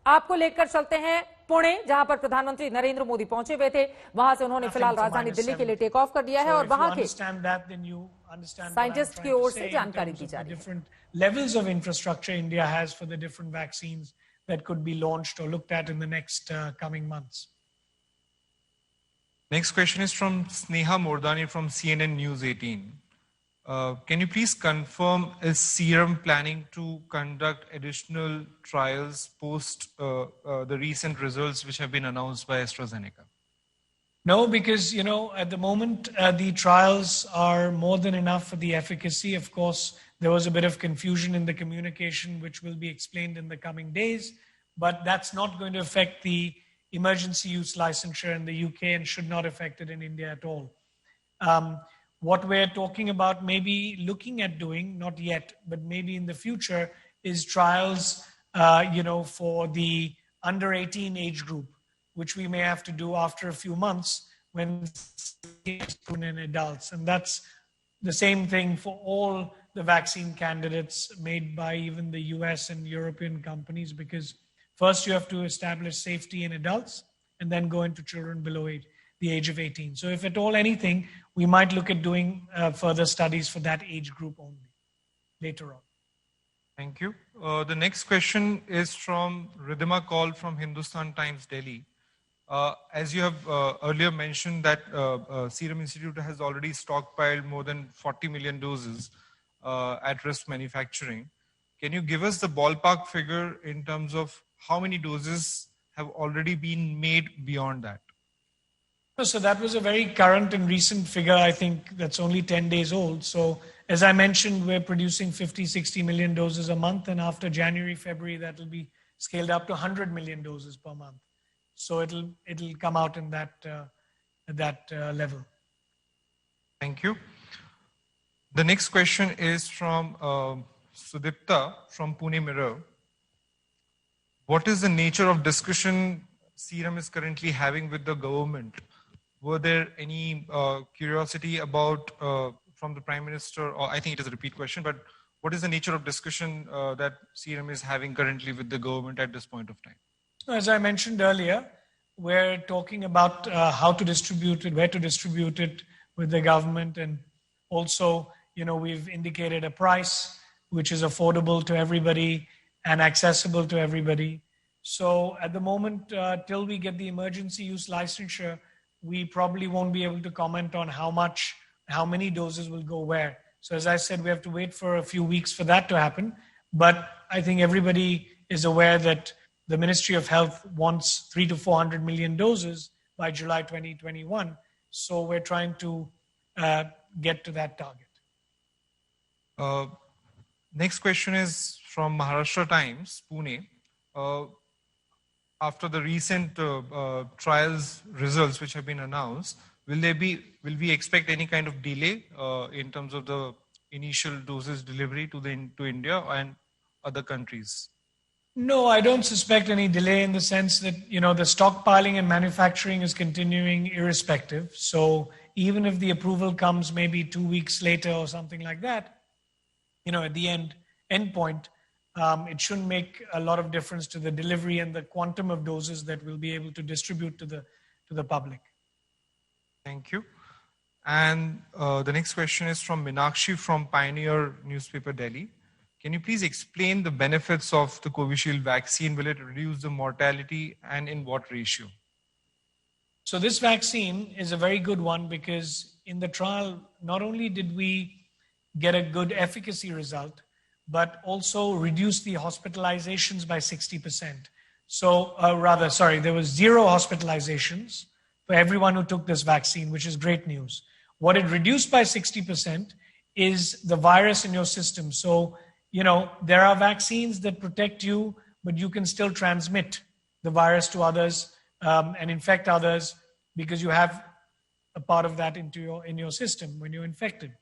आपको लेकर चलते हैं पुणे, जहां पर प्रधानमंत्री नरेंद्र मोदी पहुंचे हुए थे। वहां से उन्होंने फिलहाल राजधानी दिल्ली के लिए टेक ऑफ कर दिया है और वहां के साइंटिस्ट की ओर से जानकारी दी जा रही है। Levels of infrastructure India has for the different vaccines that could be launched or looked at in the next coming months. Next question is from Sneha Mordani from CNN News 18. Can you please confirm, is Serum planning to conduct additional trials post the recent results which have been announced by AstraZeneca? No, because, at the moment, the trials are more than enough for the efficacy. Of course, there was a bit of confusion in the communication, which will be explained in the coming days, but that's not going to affect the emergency use licensure in the UK and should not affect it in India at all. What we're talking about maybe looking at doing, not yet, but maybe in the future, is trials, for the under 18 age group, which we may have to do after a few months when it's in adults. And that's the same thing for all the vaccine candidates made by even the US and European companies, because first you have to establish safety in adults and then go into children below the age of 18. So if at all anything, we might look at doing further studies for that age group only later on. Thank you. The next question is from Ridhima Kaul from Hindustan Times, Delhi. As you have earlier mentioned that Serum Institute has already stockpiled more than 40 million doses at risk manufacturing. Can you give us the ballpark figure in terms of how many doses have already been made beyond that? So that was a very current and recent figure. I think that's only 10 days old. So as I mentioned, we're producing 50, 60 million doses a month. And after January, February, that will be scaled up to 100 million doses per month. So it'll come out in that level. Thank you. The next question is from Sudipta from Pune Mirror. What is the nature of discussion Serum is currently having with the government? Were there any curiosity about from the Prime Minister, or I think it is a repeat question, but what is the nature of discussion that Serum is having currently with the government at this point of time? As I mentioned earlier, we're talking about how to distribute it, where to distribute it with the government. And also, we've indicated a price which is affordable to everybody and accessible to everybody. So at the moment, till we get the emergency use licensure, we probably won't be able to comment on how many doses will go where. So as I said, we have to wait for a few weeks for that to happen. But I think everybody is aware that the Ministry of Health wants 300 to 400 million doses by July 2021. So we're trying to get to that target. Next question is from Maharashtra Times, Pune. After the recent trials results which have been announced, will we expect any kind of delay in terms of the initial doses delivery to India and other countries? No, I don't suspect any delay in the sense that, the stockpiling and manufacturing is continuing irrespective. So even if the approval comes maybe 2 weeks later or something like that, at the end point, it shouldn't make a lot of difference to the delivery and the quantum of doses that we'll be able to distribute to the public. Thank you. And the next question is from Minakshi from Pioneer newspaper, Delhi. Can you please explain the benefits of the Covishield vaccine? Will it reduce the mortality and in what ratio? So this vaccine is a very good one because in the trial, not only did we get a good efficacy result, but also reduce the hospitalizations by 60%. So there was 0 hospitalizations for everyone who took this vaccine, which is great news. What it reduced by 60% is the virus in your system. So, there are vaccines that protect you, but you can still transmit the virus to others and infect others because you have a part of that in your system when you're infected.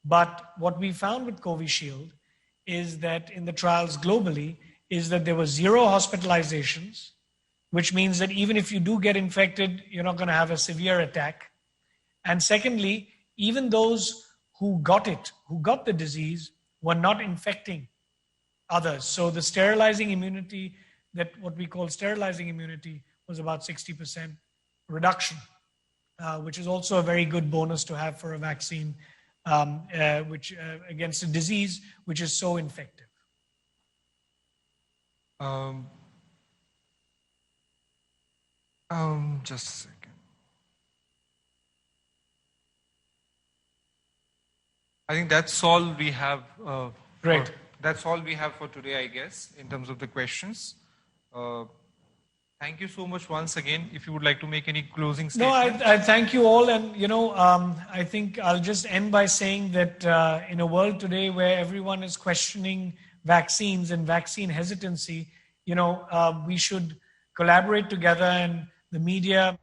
But what we found with Covishield is that in the trials globally is that there were 0 hospitalizations, which means that even if you do get infected, you're not going to have a severe attack. And secondly, even those who got the disease, were not infecting others. So the sterilizing immunity that what we call sterilizing immunity was about 60% reduction, which is also a very good bonus to have for a vaccine against a disease which is so infective. Just a second. I think that's all we have. Great. That's all we have for today, I guess, in terms of the questions. Thank you so much once again. If you would like to make any closing statement. No, I thank you all. And, I think I'll just end by saying that in a world today where everyone is questioning vaccines and vaccine hesitancy, we should collaborate together, and the media